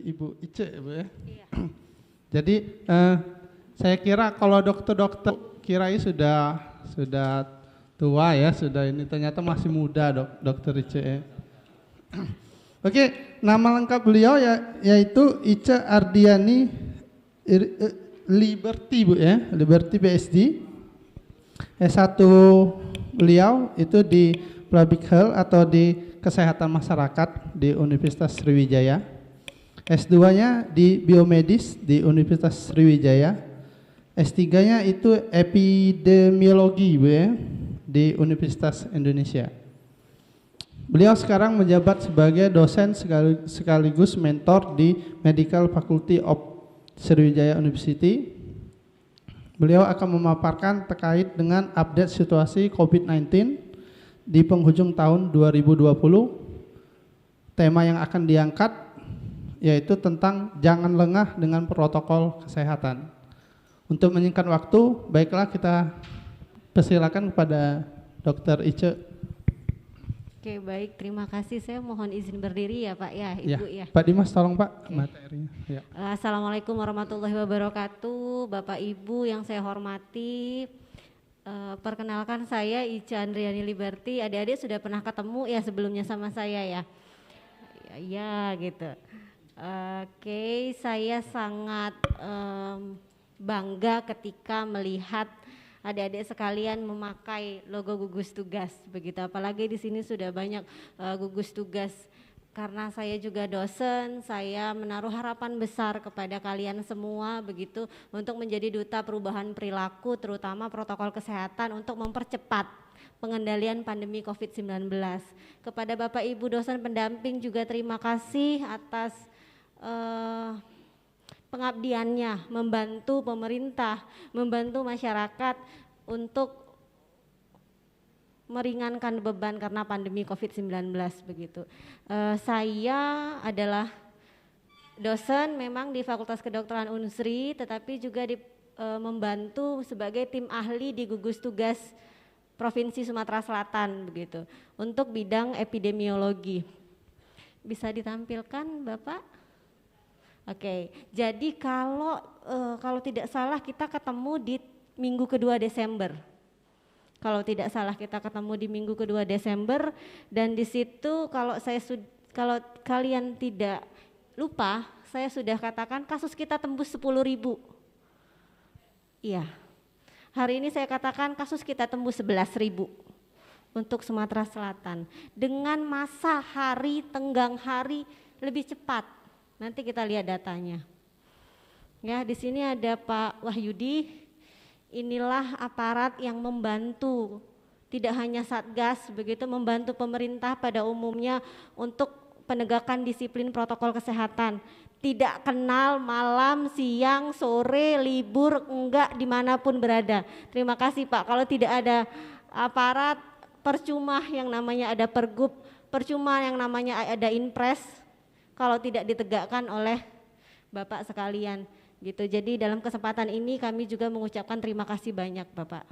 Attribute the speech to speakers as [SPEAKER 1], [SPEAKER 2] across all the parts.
[SPEAKER 1] Ibu Ice, Bu ya. Iya. Jadi saya kira kalau dokter-dokter kirain sudah tua ya, sudah ini ternyata masih muda dokter Ice. Ya. Oke, nama lengkap beliau yaitu Ice Ardiani Liberty, Bu ya, Liberty PhD. S1 beliau itu di Public Health atau di Kesehatan Masyarakat di Universitas Sriwijaya. S2-nya di Biomedis di Universitas Sriwijaya. S3-nya itu Epidemiologi, Bu ya, di Universitas Indonesia. Beliau sekarang menjabat sebagai dosen sekaligus mentor di Medical Faculty of Sriwijaya University. Beliau akan memaparkan terkait dengan update situasi COVID-19 di penghujung tahun 2020. Tema yang akan diangkat yaitu tentang jangan lengah dengan protokol kesehatan. Untuk menyingkat waktu, baiklah kita persilakan kepada Dr. Ice.
[SPEAKER 2] Oke, baik, terima kasih. Saya mohon izin berdiri ya Pak ya, Ibu ya.
[SPEAKER 1] Pak Dimas tolong Pak materinya. Ya.
[SPEAKER 2] Assalamualaikum warahmatullahi wabarakatuh, Bapak Ibu yang saya hormati. Perkenalkan saya Ice Andriani Liberty. Adik-adik sudah pernah ketemu ya sebelumnya sama saya ya. Ya gitu. Oke, saya sangat bangga ketika melihat adik-adik sekalian memakai logo gugus tugas begitu. Apalagi di sini sudah banyak gugus tugas karena saya juga dosen, saya menaruh harapan besar kepada kalian semua begitu untuk menjadi duta perubahan perilaku terutama protokol kesehatan untuk mempercepat pengendalian pandemi COVID-19. Kepada Bapak Ibu dosen pendamping juga terima kasih atas pengabdiannya membantu pemerintah, membantu masyarakat untuk meringankan beban karena pandemi COVID-19 begitu. Saya adalah dosen memang di Fakultas Kedokteran Unsri, tetapi juga membantu sebagai tim ahli di gugus tugas Provinsi Sumatera Selatan begitu untuk bidang epidemiologi. Bisa ditampilkan Bapak? Oke, jadi kalau tidak salah kita ketemu di minggu kedua Desember. Kalau tidak salah kita ketemu di minggu kedua Desember dan di situ kalau kalian tidak lupa, saya sudah katakan kasus kita tembus 10.000. Iya. Hari ini saya katakan kasus kita tembus 11.000 untuk Sumatera Selatan dengan masa hari tenggang hari lebih cepat. Nanti kita lihat datanya. Ya, di sini ada Pak Wahyudi. Inilah aparat yang membantu, tidak hanya Satgas begitu, membantu pemerintah pada umumnya untuk penegakan disiplin protokol kesehatan. Tidak kenal malam, siang, sore, libur, enggak dimanapun berada. Terima kasih Pak, kalau tidak ada aparat, percuma yang namanya ada pergub, percuma yang namanya ada inpres, kalau tidak ditegakkan oleh Bapak sekalian. Gitu. Jadi dalam kesempatan ini kami juga mengucapkan terima kasih banyak Bapak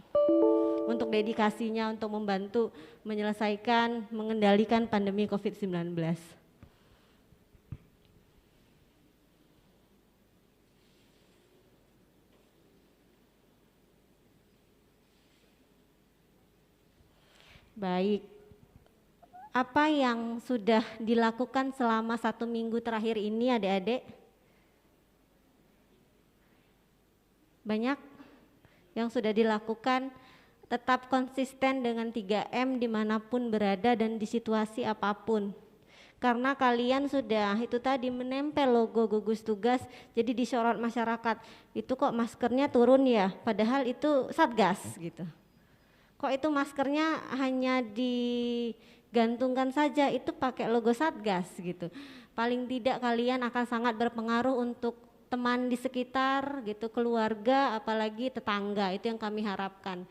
[SPEAKER 2] untuk dedikasinya untuk membantu menyelesaikan, mengendalikan pandemi COVID-19. Baik, apa yang sudah dilakukan selama 1 minggu terakhir ini adik-adik? Banyak yang sudah dilakukan, tetap konsisten dengan 3M dimanapun berada dan di situasi apapun. Karena kalian sudah itu tadi menempel logo gugus tugas, jadi disorot masyarakat. Itu kok maskernya turun ya, padahal itu Satgas gitu. Kok itu maskernya hanya digantungkan saja, itu pakai logo Satgas gitu. Paling tidak kalian akan sangat berpengaruh untuk teman di sekitar gitu, keluarga, apalagi tetangga. Itu yang kami harapkan.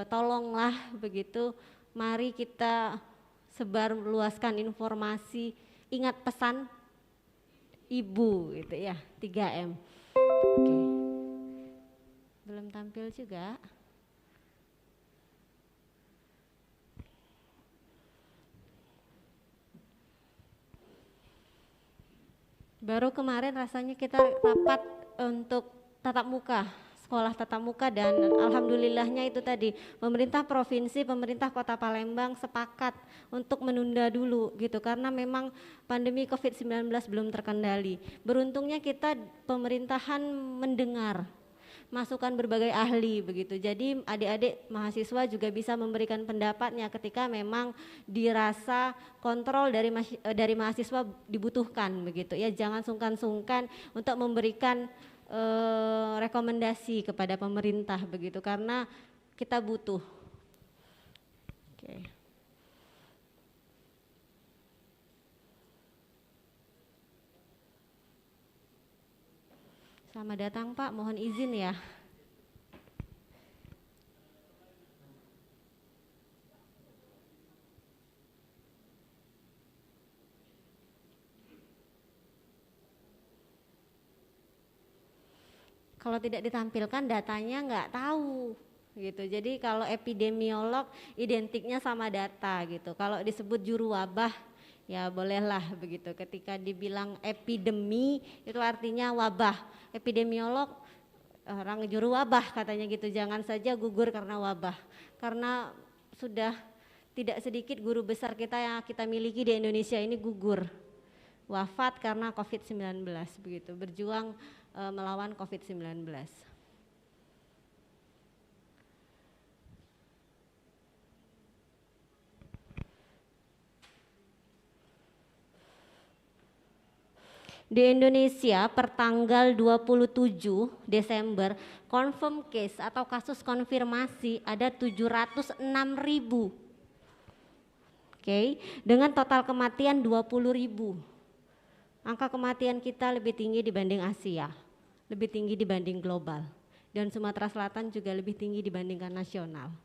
[SPEAKER 2] Tolonglah begitu, mari kita sebar luaskan informasi, ingat pesan ibu gitu ya, 3M. Oke. Belum tampil juga. Baru kemarin rasanya kita rapat untuk tatap muka, sekolah tatap muka, dan alhamdulillahnya itu tadi pemerintah provinsi, pemerintah Kota Palembang sepakat untuk menunda dulu gitu karena memang pandemi COVID-19 belum terkendali. Beruntungnya kita pemerintahan mendengar masukan berbagai ahli begitu. Jadi adik-adik mahasiswa juga bisa memberikan pendapatnya ketika memang dirasa kontrol dari mahasiswa dibutuhkan begitu ya. Jangan sungkan-sungkan untuk memberikan rekomendasi kepada pemerintah begitu karena kita butuh. Oke. Selamat datang Pak, mohon izin ya. Kalau tidak ditampilkan datanya nggak tahu gitu. Jadi kalau epidemiolog identiknya sama data gitu. Kalau disebut juru wabah ya bolehlah begitu. Ketika dibilang epidemi itu artinya wabah. Epidemiolog orang juru wabah katanya gitu. Jangan saja gugur karena wabah. Karena sudah tidak sedikit guru besar kita yang kita miliki di Indonesia ini gugur. Wafat karena COVID-19 begitu. Berjuang melawan COVID-19. Di Indonesia per tanggal 27 Desember confirm case atau kasus konfirmasi ada 706.000. Oke, dengan total kematian 20.000. Angka kematian kita lebih tinggi dibanding Asia, lebih tinggi dibanding global. Dan Sumatera Selatan juga lebih tinggi dibandingkan nasional.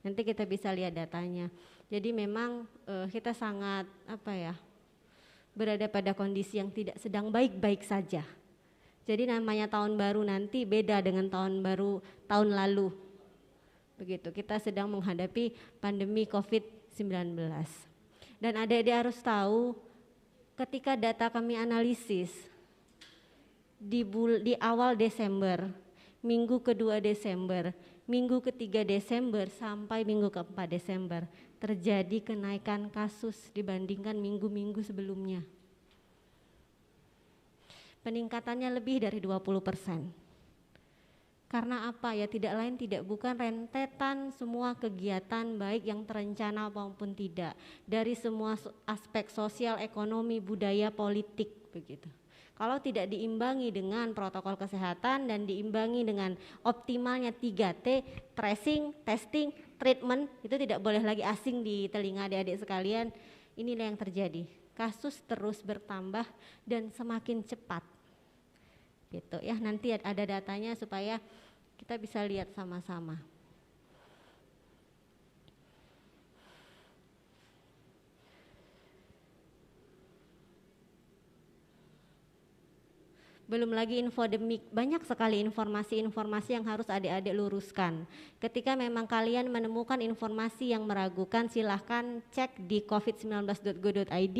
[SPEAKER 2] Nanti kita bisa lihat datanya. Jadi memang kita sangat berada pada kondisi yang tidak sedang baik-baik saja. Jadi namanya tahun baru nanti beda dengan tahun baru tahun lalu. Begitu, kita sedang menghadapi pandemi COVID-19. Dan adik-adik harus tahu ketika data kami analisis di awal Desember, minggu kedua Desember, minggu ketiga Desember sampai minggu keempat Desember terjadi kenaikan kasus dibandingkan minggu-minggu sebelumnya. Peningkatannya lebih dari 20%. Karena apa ya, tidak lain tidak bukan rentetan semua kegiatan baik yang terencana maupun tidak dari semua aspek sosial, ekonomi, budaya, politik begitu. Kalau tidak diimbangi dengan protokol kesehatan dan diimbangi dengan optimalnya 3T, tracing, testing, treatment, itu tidak boleh lagi asing di telinga adik-adik sekalian. Inilah yang terjadi. Kasus terus bertambah dan semakin cepat. Gitu ya, nanti ada datanya supaya kita bisa lihat sama-sama. Belum lagi infodemik, banyak sekali informasi-informasi yang harus adik-adik luruskan. Ketika memang kalian menemukan informasi yang meragukan, silahkan cek di covid19.go.id,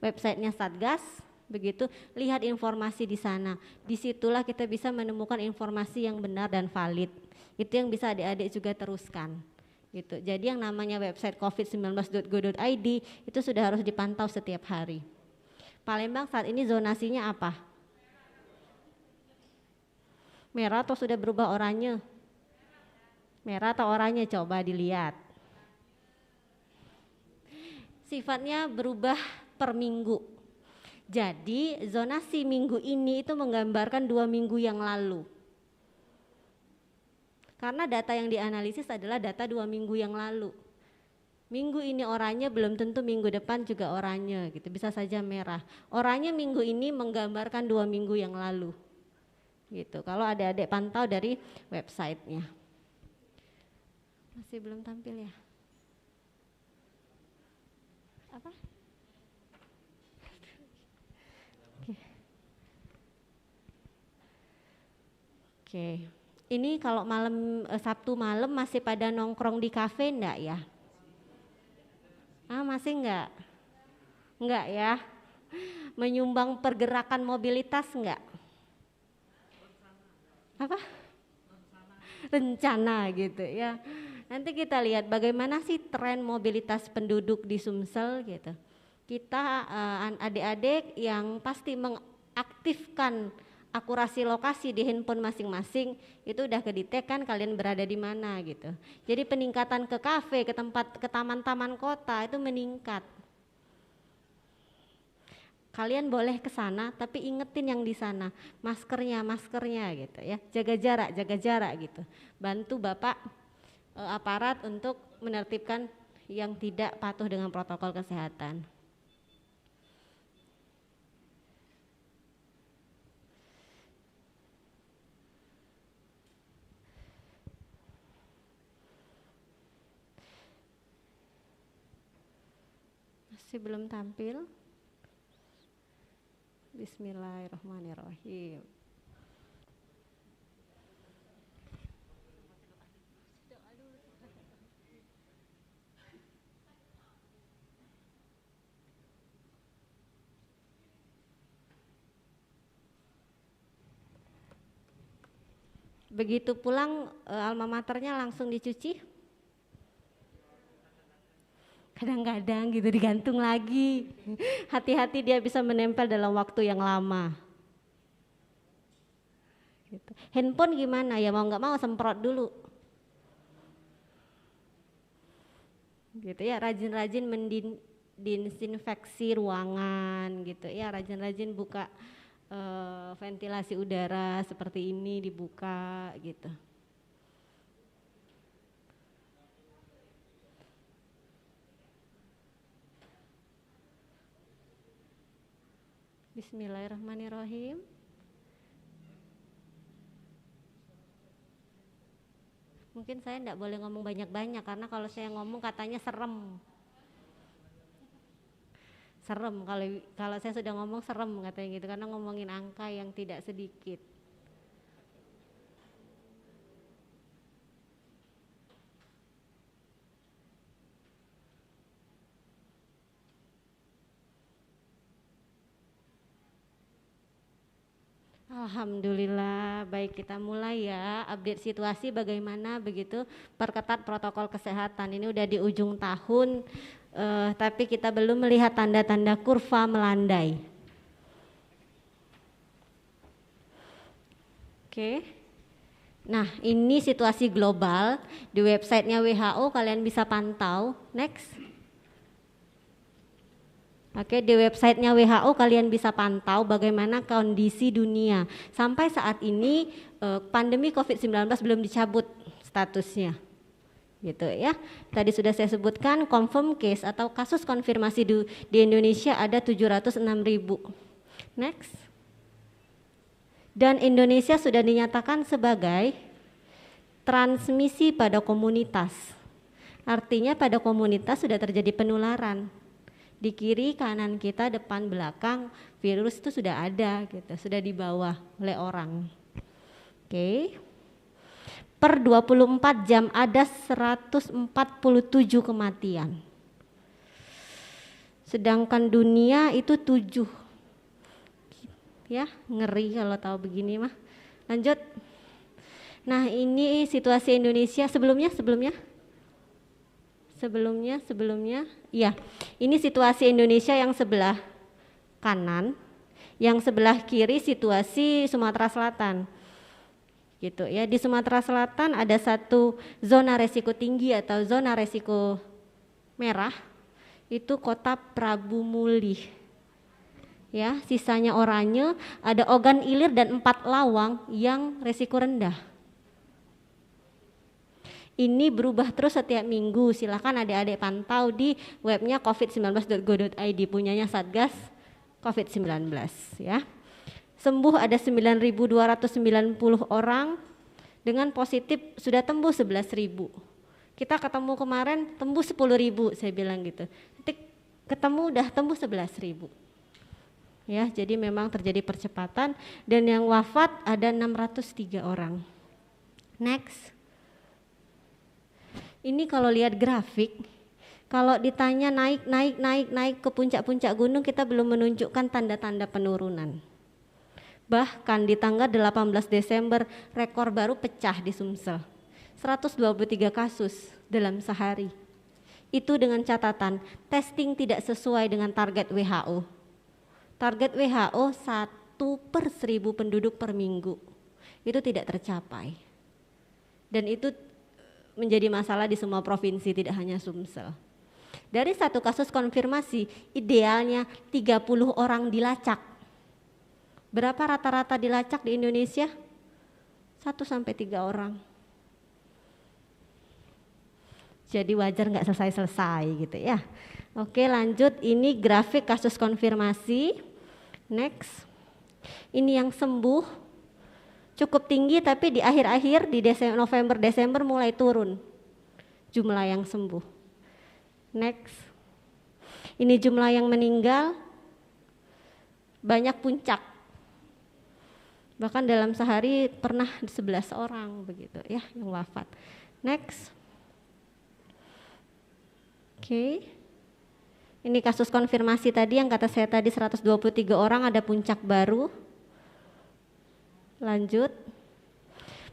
[SPEAKER 2] websitenya Satgas, begitu, lihat informasi di sana. Disitulah kita bisa menemukan informasi yang benar dan valid. Itu yang bisa adik-adik juga teruskan. Gitu. Jadi yang namanya website covid19.go.id itu sudah harus dipantau setiap hari. Palembang saat ini zonasinya apa? Merah atau sudah berubah oranye? Merah atau oranye, coba dilihat. Sifatnya berubah per minggu. Jadi zonasi minggu ini itu menggambarkan 2 minggu yang lalu. Karena data yang dianalisis adalah data 2 minggu yang lalu. Minggu ini oranye belum tentu minggu depan juga oranye gitu, bisa saja merah. Oranye minggu ini menggambarkan 2 minggu yang lalu. Gitu. Kalau adik-adik pantau dari websitenya. Masih belum tampil ya? Apa? Oke. Ini kalau Sabtu malam masih pada nongkrong di kafe enggak ya? Masih enggak? Enggak ya? Menyumbang pergerakan mobilitas enggak? Apa? Rencana gitu ya. Nanti kita lihat bagaimana sih tren mobilitas penduduk di Sumsel gitu. Kita adik-adik yang pasti mengaktifkan akurasi lokasi di handphone masing-masing itu udah kedetek kan kalian berada di mana gitu. Jadi peningkatan ke kafe, ke taman-taman kota itu meningkat. Kalian boleh ke sana tapi ingetin yang di sana, maskernya gitu ya. Jaga jarak gitu. Bantu Bapak aparat untuk menertibkan yang tidak patuh dengan protokol kesehatan. Masih belum tampil? Bismillahirrahmanirrahim. Begitu pulang alma maternya langsung dicuci? Kadang-kadang gitu digantung lagi. Hati-hati dia bisa menempel dalam waktu yang lama. Gitu. Handphone gimana ya, mau nggak mau semprot dulu. Gitu ya, rajin-rajin mendisinfeksi ruangan gitu ya, rajin-rajin buka ventilasi udara seperti ini dibuka gitu. Bismillahirrahmanirrahim. Mungkin saya enggak boleh ngomong banyak-banyak karena kalau saya ngomong katanya serem. Serem kalau saya sudah ngomong serem katanya gitu karena ngomongin angka yang tidak sedikit. Alhamdulillah, baik kita mulai ya, update situasi bagaimana begitu, perketat protokol kesehatan. Ini udah di ujung tahun, tapi kita belum melihat tanda-tanda kurva melandai. Oke. Nah, ini situasi global di websitenya WHO, kalian bisa pantau. Next. Oke, di websitenya WHO kalian bisa pantau bagaimana kondisi dunia. Sampai saat ini pandemi COVID-19 belum dicabut statusnya. Gitu ya. Tadi sudah saya sebutkan confirm case atau kasus konfirmasi di Indonesia ada 706.000. Next. Dan Indonesia sudah dinyatakan sebagai transmisi pada komunitas. Artinya pada komunitas sudah terjadi penularan. Di kiri, kanan kita, depan, belakang, virus itu sudah ada gitu, sudah dibawa oleh orang. Oke. Per 24 jam ada 147 kematian. Sedangkan dunia itu 7. Ya, ngeri kalau tahu begini mah. Lanjut. Nah, ini situasi Indonesia sebelumnya. Iya, ini situasi Indonesia yang sebelah kanan, yang sebelah kiri situasi Sumatera Selatan. Gitu ya, di Sumatera Selatan ada satu zona resiko tinggi atau zona resiko merah, itu kota Prabu Mulih. Ya, sisanya oranye, ada Ogan Ilir dan 4 Lawang yang resiko rendah. Ini berubah terus setiap minggu, silakan adik-adik pantau di webnya covid19.go.id punyanya Satgas COVID-19 ya. Sembuh ada 9.290 orang, dengan positif sudah tembus 11.000. Kita ketemu kemarin tembus 10.000, saya bilang gitu. Nanti ketemu udah tembus 11.000. Ya, jadi memang terjadi percepatan dan yang wafat ada 603 orang. Next. Ini kalau lihat grafik, kalau ditanya naik ke puncak-puncak gunung, kita belum menunjukkan tanda-tanda penurunan. Bahkan di tanggal 18 Desember rekor baru pecah di Sumsel. 123 kasus dalam sehari. Itu dengan catatan testing tidak sesuai dengan target WHO. Target WHO 1/1000 penduduk per minggu. Itu tidak tercapai. Dan itu menjadi masalah di semua provinsi, tidak hanya Sumsel. Dari satu kasus konfirmasi, idealnya 30 orang dilacak. Berapa rata-rata dilacak di Indonesia? 1-3 orang. Jadi wajar nggak selesai-selesai gitu ya. Oke, lanjut, ini grafik kasus konfirmasi. Next. Ini yang sembuh cukup tinggi, tapi di akhir-akhir di November-Desember mulai turun jumlah yang sembuh. Next. Ini jumlah yang meninggal, banyak puncak. Bahkan dalam sehari pernah 11 orang begitu ya yang wafat. Next. Oke. Ini kasus konfirmasi tadi yang kata saya tadi 123 orang, ada puncak baru. Lanjut,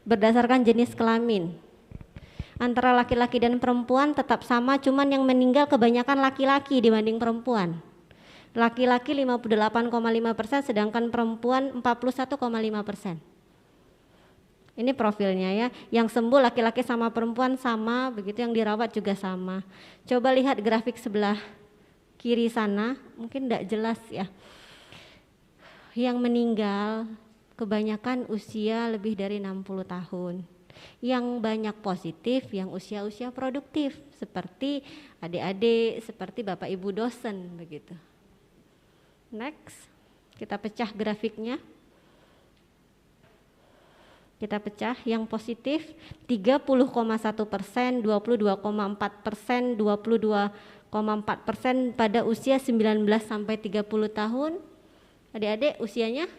[SPEAKER 2] berdasarkan jenis kelamin. Antara laki-laki dan perempuan tetap sama, cuman yang meninggal kebanyakan laki-laki dibanding perempuan. Laki-laki 58,5%, sedangkan perempuan 41,5%. Ini profilnya ya, yang sembuh laki-laki sama perempuan sama, begitu yang dirawat juga sama. Coba lihat grafik sebelah kiri sana, mungkin tidak jelas ya. Yang meninggal kebanyakan usia lebih dari 60 tahun. Yang banyak positif yang usia-usia produktif seperti adik-adik, seperti Bapak Ibu dosen begitu. Next, kita pecah grafiknya. Kita pecah yang positif 30,1%, 22,4%, 22,4% pada usia 19 sampai 30 tahun. Adik-adik usianya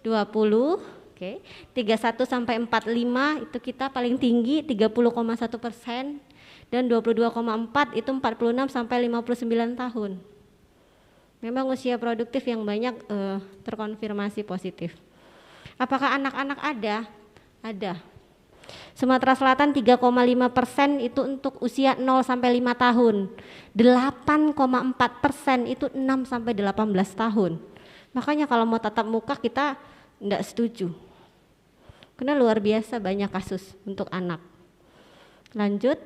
[SPEAKER 2] 20, oke. 31 sampai 45 itu kita paling tinggi 30,1% dan 22,4 itu 46 sampai 59 tahun. Memang usia produktif yang banyak terkonfirmasi positif. Apakah anak-anak ada? Ada. Sumatera Selatan 3,5% itu untuk usia 0 sampai 5 tahun. 8,4% itu 6 sampai 18 tahun. Makanya kalau mau tatap muka kita enggak setuju. Karena luar biasa banyak kasus untuk anak. Lanjut.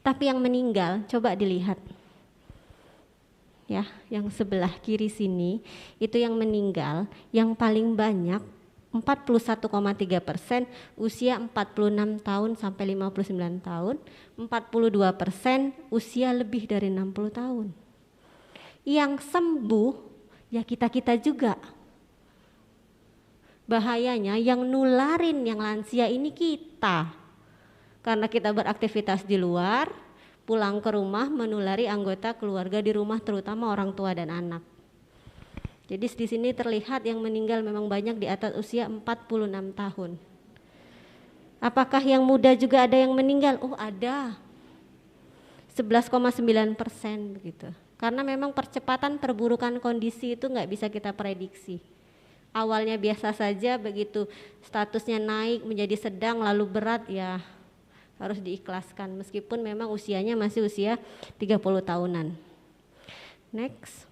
[SPEAKER 2] Tapi yang meninggal coba dilihat. Ya, yang sebelah kiri sini itu yang meninggal yang paling banyak 41,3% usia 46 tahun sampai 59 tahun, 42% usia lebih dari 60 tahun. Yang sembuh ya kita-kita juga. Bahayanya yang nularin yang lansia ini kita. Karena kita beraktivitas di luar, pulang ke rumah menulari anggota keluarga di rumah terutama orang tua dan anak. Jadi di sini terlihat yang meninggal memang banyak di atas usia 46 tahun. Apakah yang muda juga ada yang meninggal? Oh ada. 11,9% begitu. Karena memang percepatan perburukan kondisi itu nggak bisa kita prediksi. Awalnya biasa saja, begitu statusnya naik menjadi sedang lalu berat ya harus diikhlaskan meskipun memang usianya masih usia 30 tahunan. Next.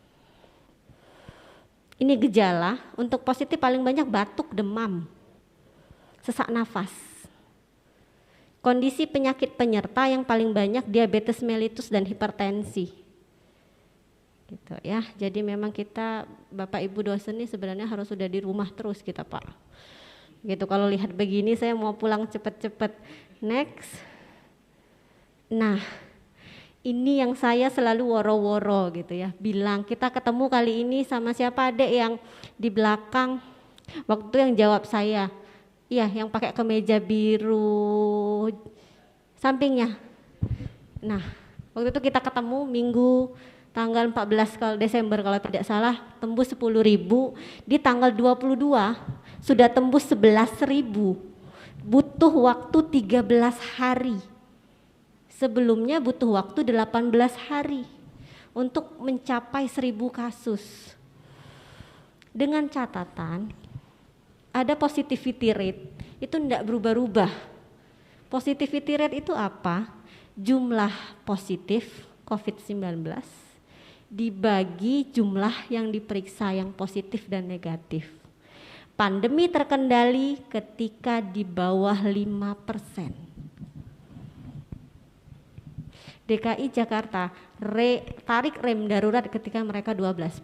[SPEAKER 2] Ini gejala, untuk positif paling banyak batuk, demam, sesak nafas. Kondisi penyakit penyerta yang paling banyak diabetes mellitus dan hipertensi. Gitu ya. Jadi memang kita Bapak Ibu dosen ini sebenarnya harus sudah di rumah terus kita, Pak. Gitu kalau lihat begini saya mau pulang cepet-cepet. Next. Nah, ini yang saya selalu woro-woro gitu ya. Bilang kita ketemu kali ini sama siapa adek yang di belakang. Waktu itu yang jawab saya. Iya, yang pakai kemeja biru sampingnya. Nah, waktu itu kita ketemu Minggu tanggal 14 Desember kalau tidak salah, tembus 10.000. Di tanggal 22 sudah tembus 11.000. Butuh waktu 13 hari. Sebelumnya butuh waktu 18 hari untuk mencapai 1.000 kasus. Dengan catatan ada positivity rate itu tidak berubah-ubah. Positivity rate itu apa? Jumlah positif COVID-19 dibagi jumlah yang diperiksa yang positif dan negatif. Pandemi terkendali ketika di bawah 5%. DKI Jakarta tarik rem darurat ketika mereka 12%.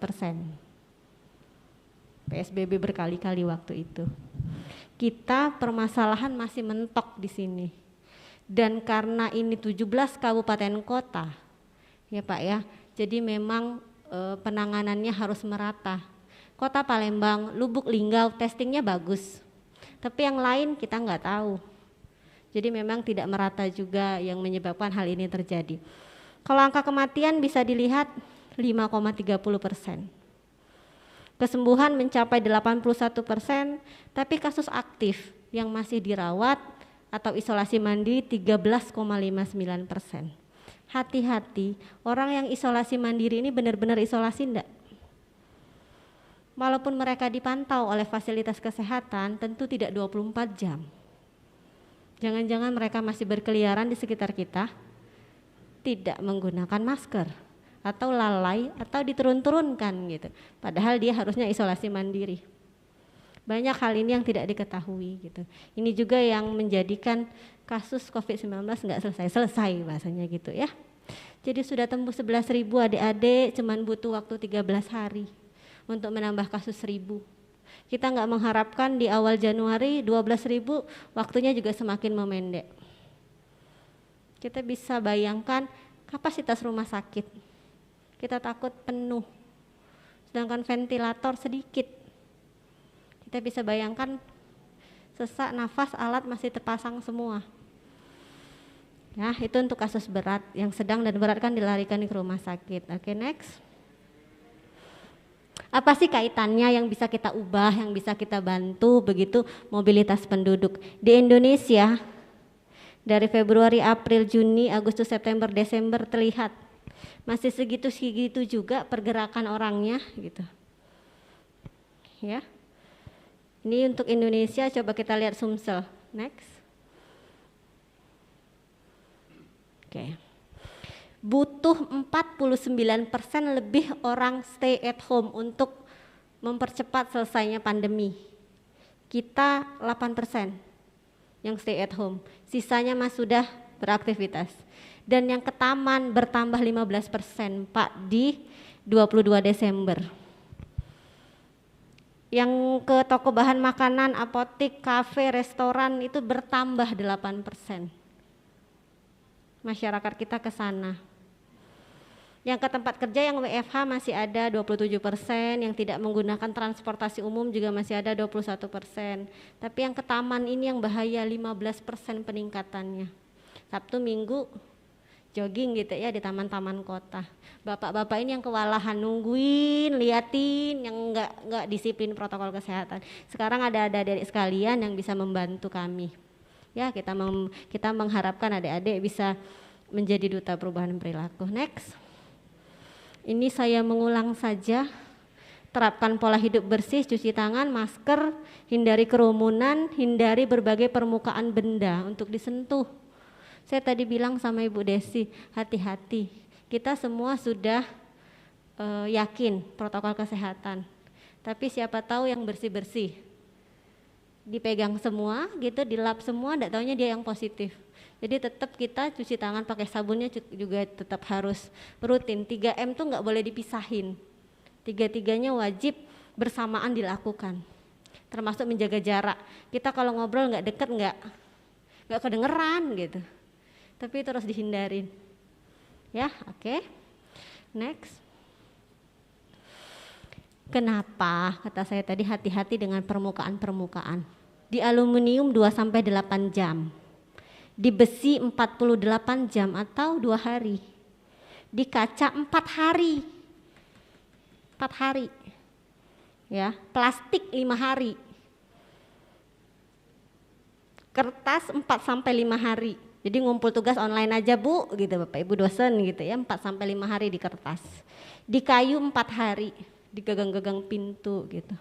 [SPEAKER 2] PSBB berkali-kali waktu itu. Kita permasalahan masih mentok di sini. Dan karena ini 17 kabupaten kota, ya Pak ya, jadi memang penanganannya harus merata. Kota Palembang, Lubuk Linggau testingnya bagus, tapi yang lain kita nggak tahu. Jadi memang tidak merata juga yang menyebabkan hal ini terjadi. Kalau angka kematian bisa dilihat 5,30%. Kesembuhan mencapai 81%, tapi kasus aktif yang masih dirawat atau isolasi mandiri 13,59%. Hati-hati, orang yang isolasi mandiri ini benar-benar isolasi enggak? Walaupun mereka dipantau oleh fasilitas kesehatan, tentu tidak 24 jam. Jangan-jangan mereka masih berkeliaran di sekitar kita, tidak menggunakan masker, atau lalai, atau diturun-turunkan gitu. Padahal dia harusnya isolasi mandiri. Banyak hal ini yang tidak diketahui gitu. Ini juga yang menjadikan kasus COVID-19 nggak selesai-selesai bahasanya gitu ya. Jadi sudah tembus 11.000 adik-adik, cuman butuh waktu 13 hari. untuk menambah kasus 1.000. Kita nggak mengharapkan di awal Januari 12.000, waktunya juga semakin memendek. Kita bisa bayangkan kapasitas rumah sakit. Kita takut penuh, sedangkan ventilator sedikit. Kita bisa bayangkan sesak nafas, alat masih terpasang semua. Ya, itu untuk kasus berat. Yang sedang dan berat kan dilarikan ke rumah sakit. Oke, next. Apa sih kaitannya yang bisa kita ubah, yang bisa kita bantu begitu mobilitas penduduk di Indonesia? Dari Februari, April, Juni, Agustus, September, Desember terlihat masih segitu juga pergerakan orangnya gitu. Ya. Ini untuk Indonesia, coba kita lihat Sumsel. Next. Oke. Butuh 49% lebih orang stay at home untuk mempercepat selesainya pandemi. Kita 8% yang stay at home, sisanya mas sudah beraktivitas. Dan yang ke taman bertambah 15% Pak di 22 Desember. Yang ke toko bahan makanan, apotik, kafe, restoran itu bertambah 8%. Masyarakat kita ke sana. Yang ke tempat kerja yang WFH masih ada 27%, yang tidak menggunakan transportasi umum juga masih ada 21%. Tapi yang ke taman ini yang bahaya, 15% peningkatannya. Sabtu Minggu jogging gitu ya di taman-taman kota. Bapak-bapak ini yang kewalahan nungguin, liatin, yang enggak disiplin protokol kesehatan. Sekarang ada adik-adik sekalian yang bisa membantu kami. Ya, kita mengharapkan adik-adik bisa menjadi duta perubahan perilaku. Next. Ini saya mengulang saja, terapkan pola hidup bersih, cuci tangan, masker, hindari kerumunan, hindari berbagai permukaan benda untuk disentuh. Saya tadi bilang sama Ibu Desi, hati-hati, kita semua sudah yakin protokol kesehatan, tapi siapa tahu yang bersih-bersih, dipegang semua gitu, dilap semua, enggak taunya dia yang positif. Jadi tetap kita cuci tangan pakai sabunnya juga tetap harus rutin. 3M tuh nggak boleh dipisahin. Tiga-tiganya wajib bersamaan dilakukan. Termasuk menjaga jarak. Kita kalau ngobrol nggak deket nggak kedengeran gitu. Tapi itu harus dihindarin. Ya, oke. Next. Kenapa kata saya tadi hati-hati dengan permukaan-permukaan. Di aluminium 2-8 jam. Di besi 48 jam atau 2 hari. Di kaca 4 hari. 4 hari. Ya, plastik 5 hari. Kertas 4-5 hari. Jadi ngumpul tugas online aja Bu, gitu Bapak Ibu dosen gitu ya, 4-5 hari di kertas. Di kayu 4 hari, di gagang-gagang pintu gitu.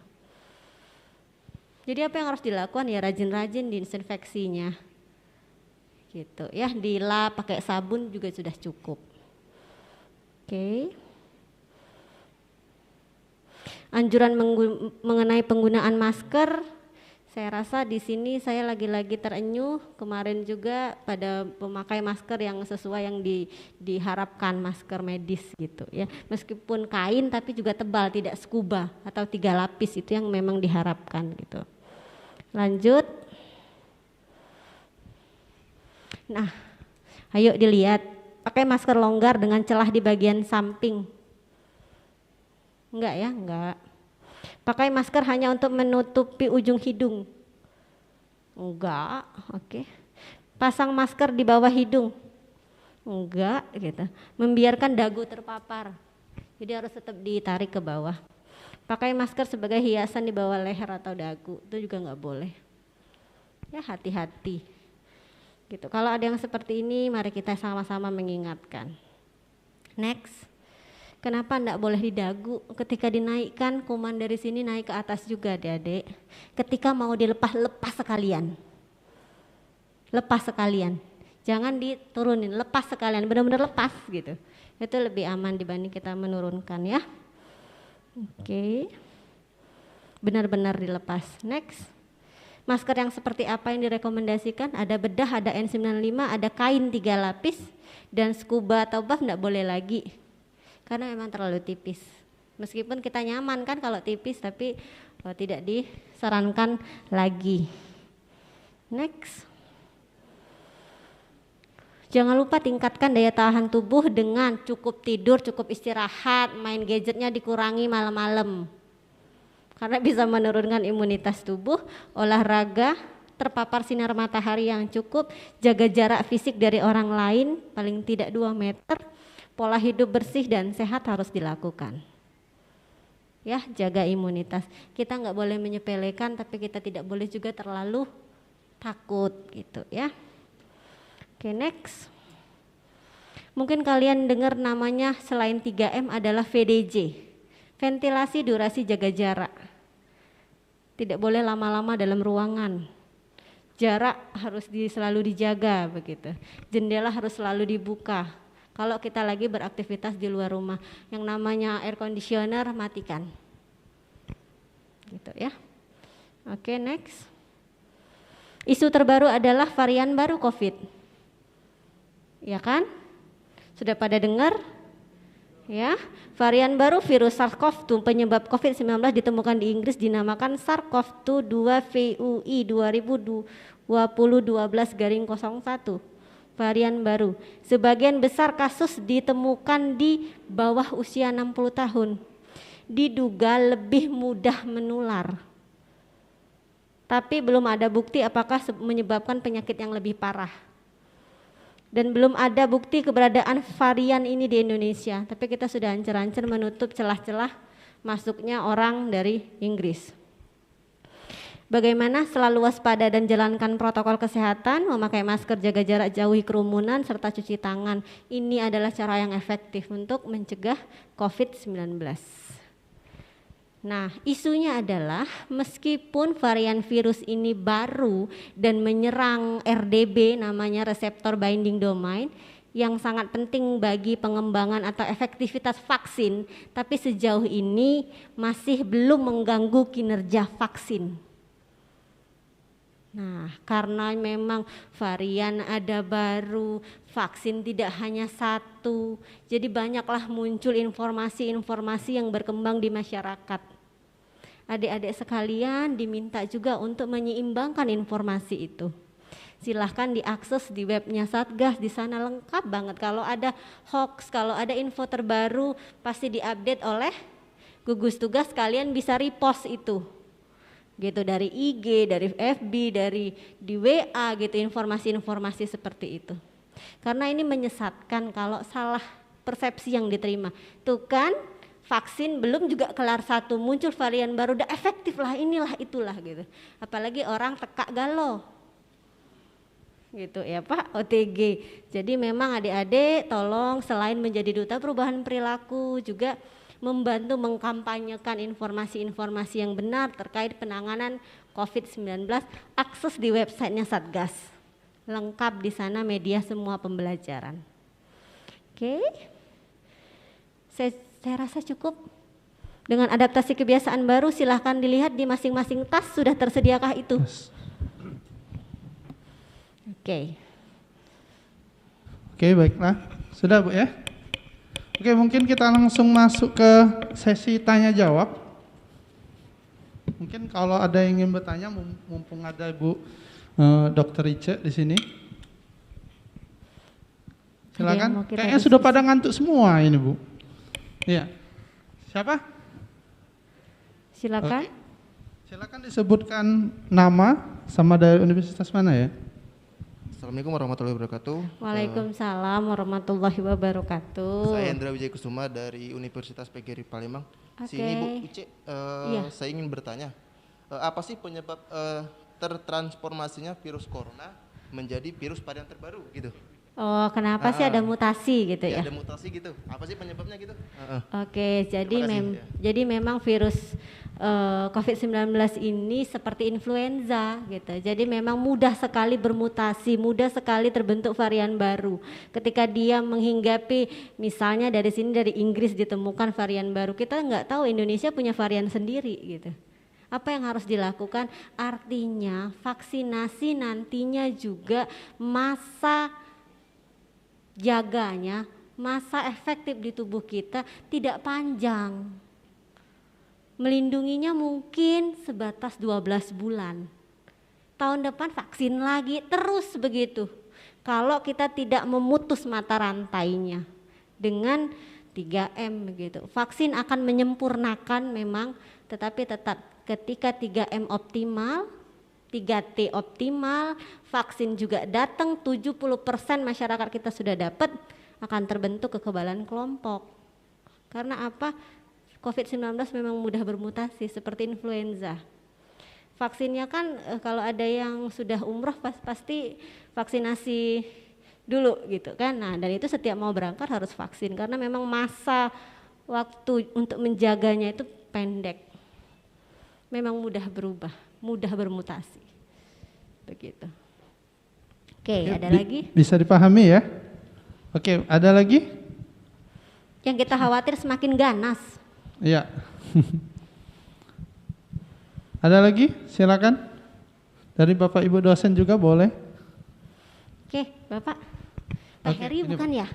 [SPEAKER 2] Jadi apa yang harus dilakukan ya rajin-rajin disinfeksinya. Gitu ya, dilap pakai sabun juga sudah cukup. Oke. Anjuran mengenai penggunaan masker, saya rasa di sini saya lagi-lagi terenyuh. Kemarin juga pada memakai masker yang sesuai yang diharapkan, masker medis gitu ya. Meskipun kain tapi juga tebal, tidak scuba atau 3 lapis, itu yang memang diharapkan gitu. Lanjut. Nah, ayo dilihat, pakai masker longgar dengan celah di bagian samping. Enggak ya, enggak. Pakai masker hanya untuk menutupi ujung hidung. Enggak, oke. Pasang masker di bawah hidung. Enggak, gitu. Membiarkan dagu terpapar. Jadi harus tetap ditarik ke bawah. Pakai masker sebagai hiasan di bawah leher atau dagu, itu juga enggak boleh. Ya, hati-hati. Gitu. Kalau ada yang seperti ini, mari kita sama-sama mengingatkan. Next, kenapa enggak boleh di dagu? Ketika dinaikkan, kuman dari sini naik ke atas juga, adik-adik. Ketika mau dilepas, lepas sekalian. Lepas sekalian. Jangan diturunin, lepas sekalian, benar-benar lepas gitu. Itu lebih aman dibanding kita menurunkan ya. Oke. Benar-benar dilepas. Next. Masker yang seperti apa yang direkomendasikan? Ada bedah, ada N95, ada kain 3 lapis, dan scuba atau buff enggak boleh lagi. Karena memang terlalu tipis. Meskipun kita nyaman kan kalau tipis, tapi tidak disarankan lagi. Next. Jangan lupa tingkatkan daya tahan tubuh dengan cukup tidur, cukup istirahat, main gadgetnya dikurangi malam-malam. Karena bisa menurunkan imunitas tubuh, olahraga, terpapar sinar matahari yang cukup, jaga jarak fisik dari orang lain, paling tidak 2 meter, pola hidup bersih dan sehat harus dilakukan. Ya, jaga imunitas. Kita nggak boleh menyepelekan, tapi kita tidak boleh juga terlalu takut gitu ya. Oke, next. Mungkin kalian dengar namanya selain 3M adalah VDJ. Ventilasi durasi jaga jarak. Tidak boleh lama-lama dalam ruangan. Jarak harus selalu dijaga begitu. Jendela harus selalu dibuka. Kalau kita lagi beraktivitas di luar rumah, yang namanya air conditioner matikan. Gitu ya. Oke, next. Isu terbaru adalah varian baru COVID. Ya kan? Sudah pada dengar? Ya, varian baru virus SARS-CoV-2 penyebab COVID-19 ditemukan di Inggris dinamakan SARS-CoV-2 VUI 2020-12-01. Varian baru. Sebagian besar kasus ditemukan di bawah usia 60 tahun. Diduga lebih mudah menular. Tapi belum ada bukti apakah menyebabkan penyakit yang lebih parah. Dan belum ada bukti keberadaan varian ini di Indonesia, tapi kita sudah ancar-ancar menutup celah-celah masuknya orang dari Inggris. Bagaimana? Selalu waspada dan jalankan protokol kesehatan, memakai masker, jaga jarak, jauhi kerumunan, serta cuci tangan. Ini adalah cara yang efektif untuk mencegah COVID-19. Nah, isunya adalah meskipun varian virus ini baru dan menyerang RDB, namanya reseptor binding domain, yang sangat penting bagi pengembangan atau efektivitas vaksin, tapi sejauh ini masih belum mengganggu kinerja vaksin. Nah, karena memang varian ada baru, vaksin tidak hanya satu, jadi banyaklah muncul informasi-informasi yang berkembang di masyarakat. Adik-adik sekalian diminta juga untuk menyeimbangkan informasi itu. Silahkan diakses di webnya Satgas, di sana lengkap banget. Kalau ada hoax, kalau ada info terbaru pasti diupdate oleh gugus tugas, kalian bisa repost itu. Gitu dari IG, dari FB, dari di WA gitu, informasi-informasi seperti itu. Karena ini menyesatkan kalau salah persepsi yang diterima. Tuh kan, vaksin belum juga kelar satu, muncul varian baru, udah efektif lah, inilah itulah gitu. Apalagi orang tekak galau gitu ya Pak, OTG. Jadi memang adik-adik tolong selain menjadi duta perubahan perilaku, juga membantu mengkampanyekan informasi-informasi yang benar terkait penanganan COVID-19. Akses di websitenya Satgas, lengkap di sana media semua pembelajaran. Oke, saya rasa cukup. Dengan adaptasi kebiasaan baru, silahkan dilihat di masing-masing tas sudah tersediakah itu.
[SPEAKER 1] Oke, baiklah. Sudah Bu ya? Oke, mungkin kita langsung masuk ke sesi tanya jawab. Mungkin kalau ada yang ingin bertanya, mumpung ada Bu Dr. Ice di sini. Silakan. Kayaknya sudah pada ngantuk semua ini Bu. Iya. Siapa?
[SPEAKER 2] Silakan.
[SPEAKER 1] Oke. Silakan disebutkan nama sama dari universitas mana ya?
[SPEAKER 3] Assalamualaikum warahmatullahi wabarakatuh.
[SPEAKER 2] Waalaikumsalam warahmatullahi wabarakatuh.
[SPEAKER 3] Saya Hendra Wijaya Kusuma dari Universitas PGRI Palembang. Sini Bu Ice,
[SPEAKER 2] iya.
[SPEAKER 3] Saya ingin bertanya, apa sih penyebab tertransformasinya virus corona menjadi virus varian terbaru gitu?
[SPEAKER 2] Oh, kenapa sih ada mutasi gitu ya?
[SPEAKER 3] Ada mutasi gitu. Apa sih penyebabnya gitu?
[SPEAKER 2] Oke, jadi memang virus COVID-19 ini seperti influenza gitu. Jadi memang mudah sekali bermutasi, mudah sekali terbentuk varian baru. Ketika dia menghinggapi, misalnya dari sini dari Inggris ditemukan varian baru, kita nggak tahu Indonesia punya varian sendiri gitu. Apa yang harus dilakukan? Artinya vaksinasi nantinya juga masa jaganya, masa efektif di tubuh kita tidak panjang Melindunginya mungkin sebatas 12 bulan. Tahun depan vaksin lagi, terus begitu. Kalau kita tidak memutus mata rantainya dengan 3M begitu. Vaksin akan menyempurnakan memang, tetapi tetap ketika 3M optimal, 3T optimal, vaksin juga datang, 70% masyarakat kita sudah dapat, akan terbentuk kekebalan kelompok. Karena apa? COVID-19 memang mudah bermutasi seperti influenza. Vaksinnya kan kalau ada yang sudah umroh pasti vaksinasi dulu gitu kan. Nah, dan itu setiap mau berangkat harus vaksin karena memang masa waktu untuk menjaganya itu pendek. Memang mudah berubah, mudah bermutasi. Begitu. Oke, ada lagi?
[SPEAKER 1] Bisa dipahami ya? Oke, ada lagi?
[SPEAKER 2] Yang kita khawatir semakin ganas.
[SPEAKER 1] Iya. Ada lagi? Silakan. Dari Bapak Ibu dosen juga boleh.
[SPEAKER 2] Oke, Bapak. Pak Heri bukan ya?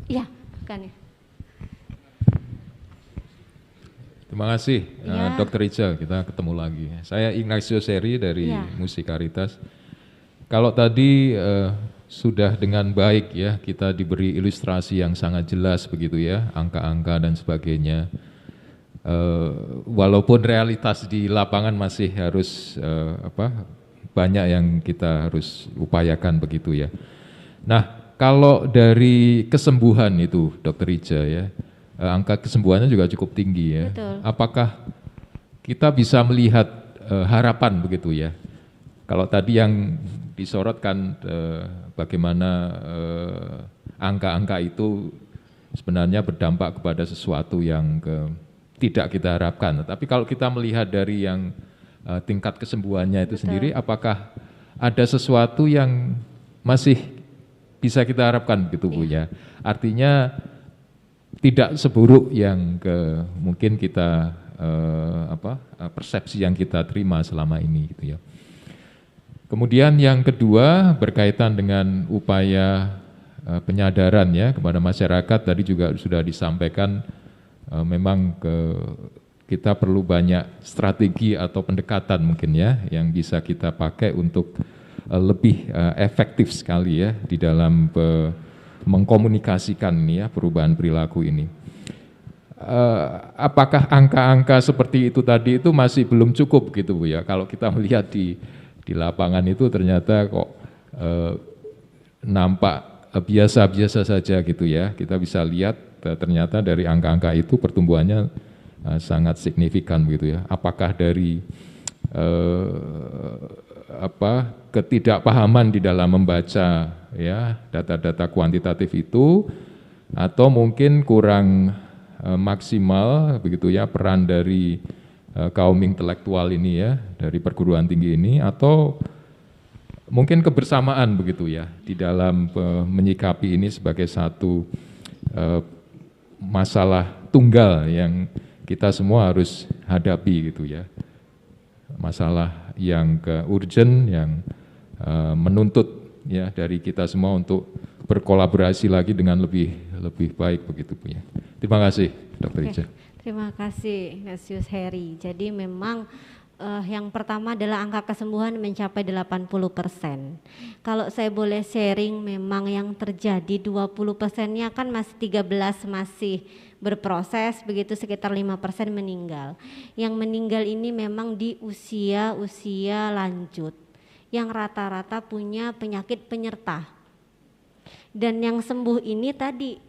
[SPEAKER 2] Iya, bukan ya.
[SPEAKER 4] Terima kasih, Dr. Ica, kita ketemu lagi. Saya Ignacio Seri dari Musikaritas. Kalau tadi sudah dengan baik ya, kita diberi ilustrasi yang sangat jelas begitu ya, angka-angka dan sebagainya. Walaupun realitas di lapangan masih harus banyak yang kita harus upayakan begitu ya. Nah, kalau dari kesembuhan itu, Dr. Ica ya, angka kesembuhannya juga cukup tinggi ya.
[SPEAKER 2] Betul.
[SPEAKER 4] Apakah kita bisa melihat harapan begitu ya? Kalau tadi yang disorotkan bagaimana angka-angka itu sebenarnya berdampak kepada sesuatu yang tidak kita harapkan. Tapi kalau kita melihat dari yang tingkat kesembuhannya itu sendiri, apakah ada sesuatu yang masih bisa kita harapkan gitu Bu ya? Artinya tidak seburuk yang mungkin kita persepsi yang kita terima selama ini gitu ya. Kemudian yang kedua berkaitan dengan upaya penyadaran ya kepada masyarakat, tadi juga sudah disampaikan memang kita perlu banyak strategi atau pendekatan mungkin ya yang bisa kita pakai untuk lebih efektif sekali ya di dalam mengkomunikasikan ini ya perubahan perilaku ini. Apakah angka-angka seperti itu tadi itu masih belum cukup gitu Bu ya? Kalau kita melihat di lapangan itu ternyata kok nampak biasa-biasa saja gitu ya. Kita bisa lihat ternyata dari angka-angka itu pertumbuhannya sangat signifikan gitu ya. Apakah dari ketidakpahaman di dalam membaca ya data-data kuantitatif itu, atau mungkin kurang maksimal begitu ya peran dari kaum intelektual ini ya, dari perguruan tinggi ini, atau mungkin kebersamaan begitu ya di dalam menyikapi ini sebagai satu masalah tunggal yang kita semua harus hadapi gitu ya. Masalah yang urgent, yang menuntut ya dari kita semua untuk berkolaborasi lagi dengan lebih baik begitu Bu ya. Terima kasih Dr. Ica.
[SPEAKER 2] Terima kasih Ignatius Heri. Jadi memang yang pertama adalah angka kesembuhan mencapai 80%. Kalau saya boleh sharing, memang yang terjadi 20%-nya kan masih 13 masih berproses, begitu sekitar 5% meninggal. Yang meninggal ini memang di usia lanjut, yang rata-rata punya penyakit penyerta. Dan yang sembuh ini tadi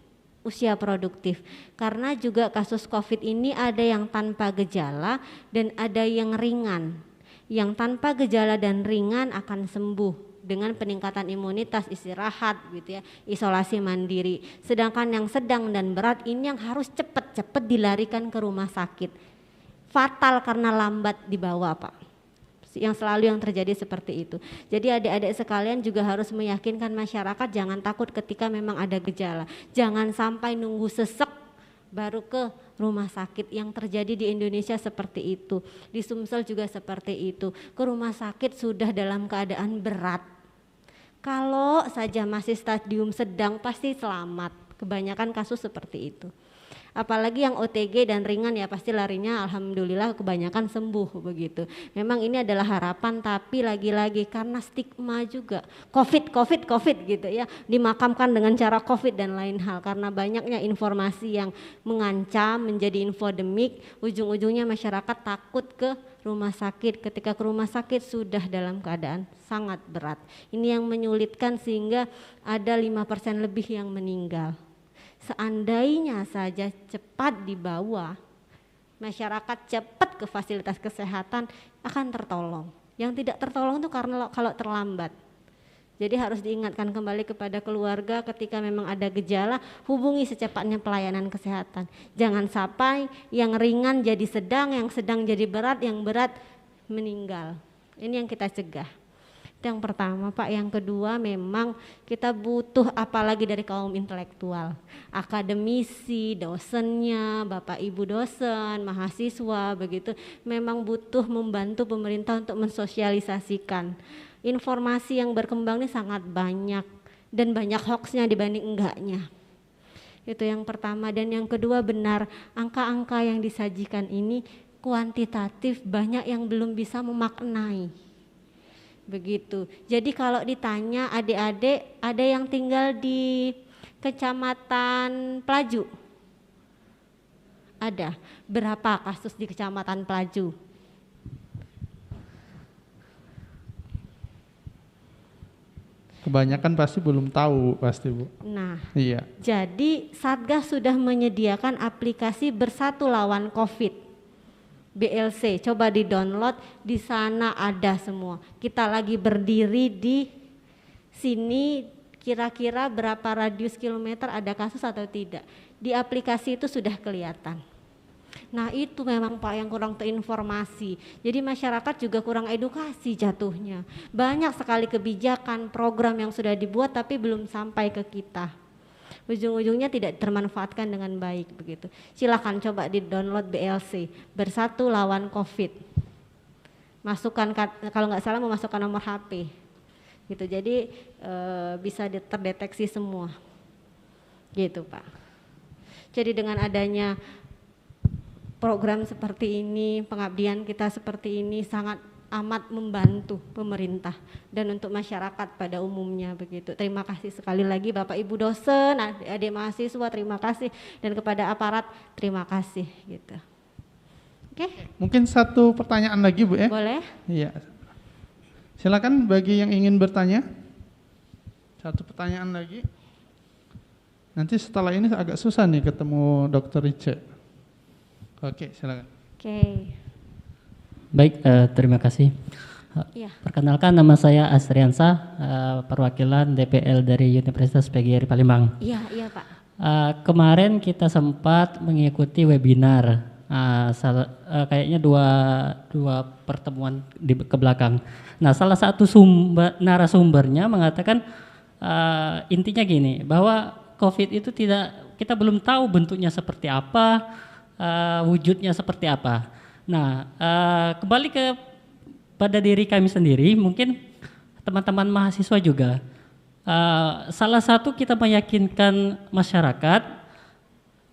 [SPEAKER 2] usia produktif, karena juga kasus COVID ini ada yang tanpa gejala dan ada yang ringan. Yang tanpa gejala dan ringan akan sembuh dengan peningkatan imunitas, istirahat gitu ya, isolasi mandiri. Sedangkan yang sedang dan berat ini yang harus cepat-cepat dilarikan ke rumah sakit. Fatal karena lambat dibawa Pak. Yang selalu yang terjadi seperti itu. Jadi adik-adik sekalian juga harus meyakinkan masyarakat jangan takut ketika memang ada gejala. Jangan sampai nunggu sesek baru ke rumah sakit. Yang terjadi di Indonesia seperti itu. Di Sumsel juga seperti itu. Ke rumah sakit sudah dalam keadaan berat. Kalau saja masih stadium sedang pasti selamat. Kebanyakan kasus seperti itu. Apalagi yang OTG dan ringan ya pasti larinya alhamdulillah kebanyakan sembuh begitu. Memang ini adalah harapan, tapi lagi-lagi karena stigma juga COVID gitu ya, dimakamkan dengan cara COVID dan lain hal, karena banyaknya informasi yang mengancam menjadi infodemik, ujung-ujungnya masyarakat takut ke rumah sakit. Ketika ke rumah sakit sudah dalam keadaan sangat berat. Ini yang menyulitkan sehingga ada 5% lebih yang meninggal. Seandainya saja cepat dibawa, masyarakat cepat ke fasilitas kesehatan akan tertolong. Yang tidak tertolong itu karena kalau terlambat. Jadi harus diingatkan kembali kepada keluarga ketika memang ada gejala, hubungi secepatnya pelayanan kesehatan. Jangan sampai yang ringan jadi sedang, yang sedang jadi berat, yang berat meninggal. Ini yang kita cegah. Itu yang pertama Pak. Yang kedua memang kita butuh apalagi dari kaum intelektual, akademisi, dosennya, Bapak Ibu dosen, mahasiswa begitu, memang butuh membantu pemerintah untuk mensosialisasikan. Informasi yang berkembang ini sangat banyak dan banyak hoaxnya dibanding enggaknya. Itu yang pertama. Dan yang kedua, benar angka-angka yang disajikan ini kuantitatif, banyak yang belum bisa memaknai. Begitu. Jadi kalau ditanya adik-adik, ada yang tinggal di Kecamatan Pelaju? Ada. Berapa kasus di Kecamatan Pelaju?
[SPEAKER 1] Kebanyakan pasti belum tahu pasti Bu.
[SPEAKER 2] Nah,
[SPEAKER 1] Iya.
[SPEAKER 2] jadi Satgas sudah menyediakan aplikasi Bersatu Lawan COVID. BLC, coba di-download, di sana ada semua. Kita lagi berdiri di sini, kira-kira berapa radius kilometer ada kasus atau tidak. Di aplikasi itu sudah kelihatan. Nah itu memang Pak yang kurang terinformasi. Jadi masyarakat juga kurang edukasi jatuhnya. Banyak sekali kebijakan, program yang sudah dibuat tapi belum sampai ke kita. Ujung-ujungnya tidak termanfaatkan dengan baik begitu. Silakan coba di-download BLC, Bersatu Lawan COVID. Masukkan, kalau nggak salah memasukkan nomor HP. Gitu. Jadi bisa terdeteksi semua. Gitu Pak. Jadi dengan adanya program seperti ini, pengabdian kita seperti ini sangat amat membantu pemerintah dan untuk masyarakat pada umumnya begitu. Terima kasih sekali lagi Bapak Ibu dosen, adik-adik mahasiswa, terima kasih, dan kepada aparat terima kasih gitu. Oke.
[SPEAKER 1] Mungkin satu pertanyaan lagi Bu ya?
[SPEAKER 2] Boleh?
[SPEAKER 1] Iya. Silakan bagi yang ingin bertanya. Satu pertanyaan lagi. Nanti setelah ini agak susah nih ketemu Dr. Ice. Oke, silakan.
[SPEAKER 2] Oke.
[SPEAKER 5] Baik, terima kasih.
[SPEAKER 2] Iya.
[SPEAKER 5] Perkenalkan, nama saya Asriansa, perwakilan DPL dari Universitas PGRI Palembang.
[SPEAKER 2] Iya Pak.
[SPEAKER 5] Kemarin kita sempat mengikuti webinar, kayaknya dua pertemuan ke belakang. Nah, salah satu narasumbernya mengatakan intinya gini, bahwa COVID itu kita belum tahu bentuknya seperti apa, wujudnya seperti apa. Nah, kembali pada diri kami sendiri, mungkin teman-teman mahasiswa juga. Salah satu kita meyakinkan masyarakat,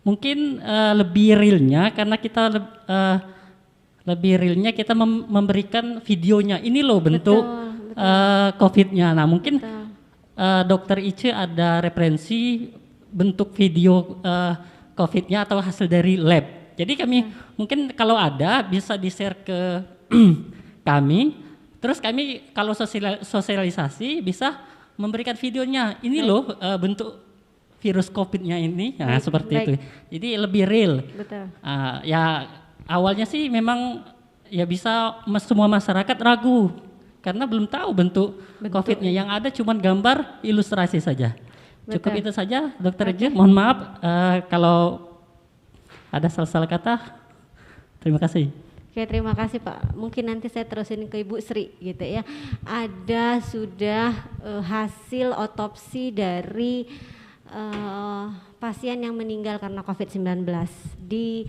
[SPEAKER 5] mungkin lebih realnya karena kita lebih realnya kita memberikan videonya. Ini loh bentuk COVID-nya. Nah, mungkin Dokter Ice ada referensi bentuk video COVID-nya atau hasil dari lab. Jadi kami mungkin kalau ada bisa di-share ke kami, terus kami kalau sosialisasi bisa memberikan videonya. Ini loh bentuk virus COVID-nya ini, nah seperti itu. Jadi lebih real.
[SPEAKER 2] Betul.
[SPEAKER 5] Ya awalnya sih memang ya bisa semua masyarakat ragu karena belum tahu bentuk COVID-nya. Yang ada cuma gambar ilustrasi saja.
[SPEAKER 2] Betul.
[SPEAKER 5] Cukup itu saja, Dokter Ice. Mohon maaf kalau ada salah-salah kata. Terima kasih.
[SPEAKER 2] Oke, terima kasih Pak. Mungkin nanti saya terusin ke Ibu Sri gitu ya. Ada sudah hasil otopsi dari pasien yang meninggal karena COVID-19 di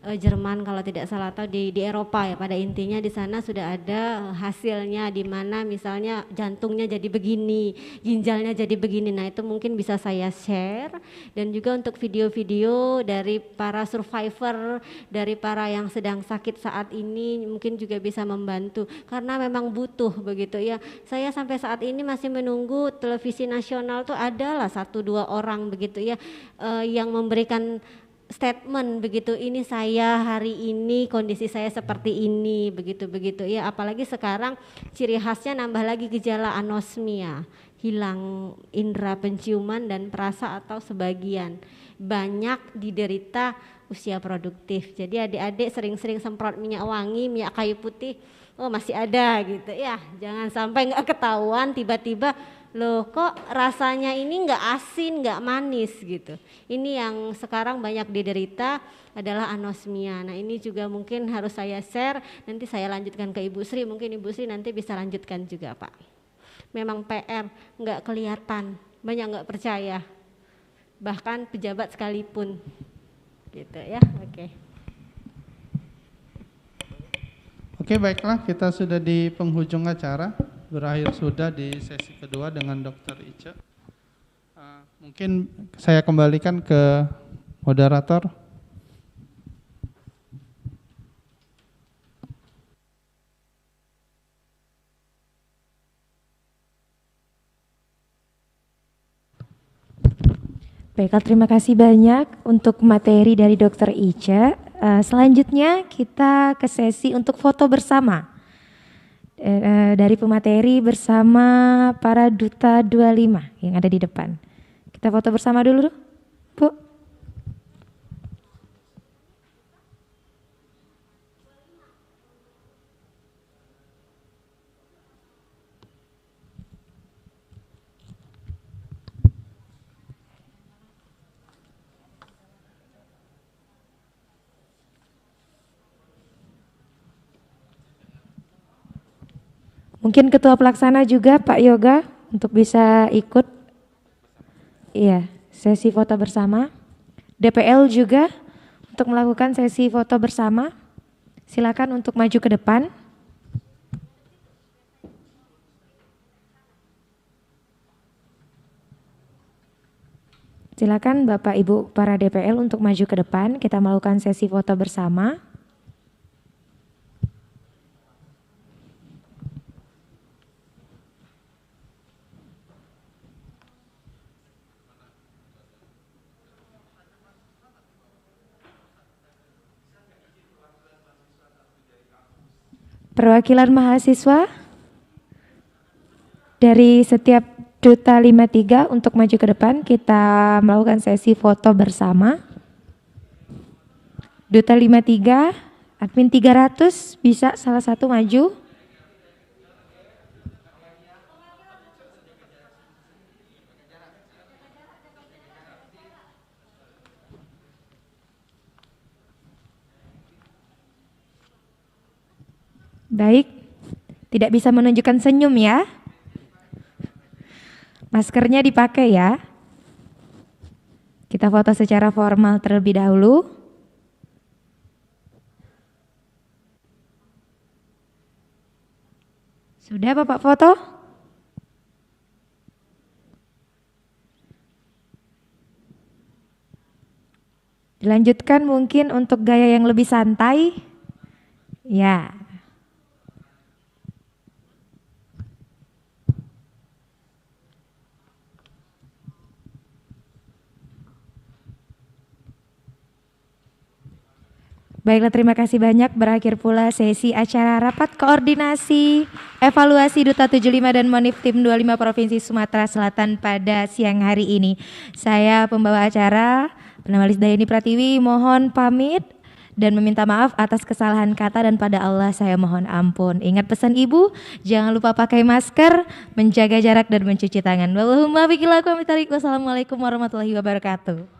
[SPEAKER 2] Jerman kalau tidak salah, atau di Eropa ya. Pada intinya di sana sudah ada hasilnya, di mana misalnya jantungnya jadi begini, ginjalnya jadi begini. Nah itu mungkin bisa saya share, dan juga untuk video-video dari para survivor, dari para yang sedang sakit saat ini mungkin juga bisa membantu, karena memang butuh begitu ya. Saya sampai saat ini masih menunggu televisi nasional tuh adalah 1-2 orang begitu ya, yang memberikan statement begitu, ini saya hari ini kondisi saya seperti ini begitu ya. Apalagi sekarang ciri khasnya nambah lagi gejala anosmia, hilang indera penciuman dan perasa atau sebagian, banyak diderita usia produktif. Jadi adik-adik sering-sering semprot minyak wangi, minyak kayu putih, oh masih ada gitu ya, jangan sampai nggak ketahuan tiba-tiba loh kok rasanya ini nggak asin, nggak manis gitu. Ini yang sekarang banyak diderita adalah anosmia. Nah ini juga mungkin harus saya share, nanti saya lanjutkan ke Ibu Sri, mungkin Ibu Sri nanti bisa lanjutkan juga Pak. Memang PR, nggak kelihatan, banyak nggak percaya, bahkan pejabat sekalipun gitu ya.
[SPEAKER 1] Oke, baiklah, kita sudah di penghujung acara. Berakhir sudah di sesi kedua dengan Dr. Ica. Mungkin saya kembalikan ke moderator.
[SPEAKER 6] Baiklah, terima kasih banyak untuk materi dari Dr. Ica. Selanjutnya kita ke sesi untuk foto bersama dari pemateri bersama para duta 25 yang ada di depan. Kita foto bersama dulu, Bu. Mungkin Ketua Pelaksana juga Pak Yoga untuk bisa ikut. Iya, sesi foto bersama. DPL juga untuk melakukan sesi foto bersama. Silakan untuk maju ke depan. Silakan Bapak Ibu para DPL untuk maju ke depan. Kita melakukan sesi foto bersama. Perwakilan mahasiswa dari setiap duta 53 untuk maju ke depan, kita melakukan sesi foto bersama. Duta 53, admin 300 bisa salah satu maju. Baik, tidak bisa menunjukkan senyum ya. Maskernya dipakai ya. Kita foto secara formal terlebih dahulu. Sudah Bapak foto? Dilanjutkan mungkin untuk gaya yang lebih santai. Ya. Baiklah, terima kasih banyak. Berakhir pula sesi acara rapat koordinasi evaluasi Duta 75 dan Monif Tim 25 Provinsi Sumatera Selatan pada siang hari ini. Saya pembawa acara bernama Lisdayani Pratiwi mohon pamit dan meminta maaf atas kesalahan kata, dan pada Allah saya mohon ampun. Ingat pesan Ibu, jangan lupa pakai masker, menjaga jarak dan mencuci tangan. Wassalamualaikum warahmatullahi wabarakatuh.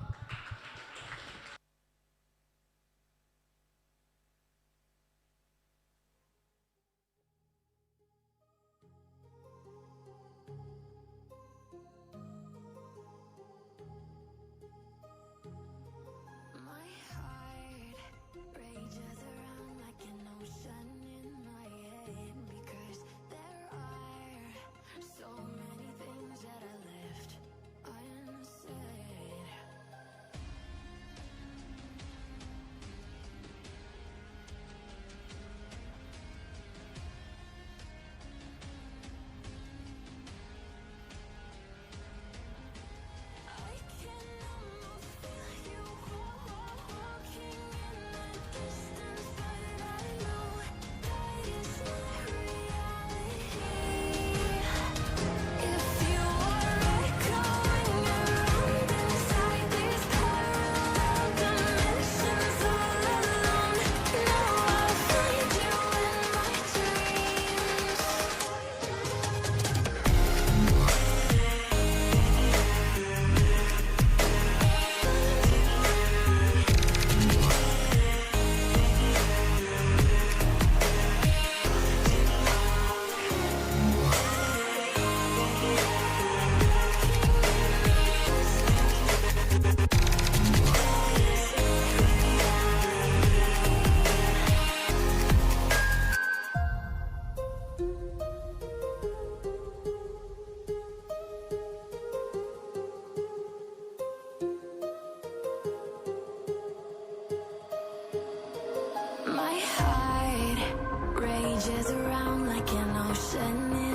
[SPEAKER 7] down like an ocean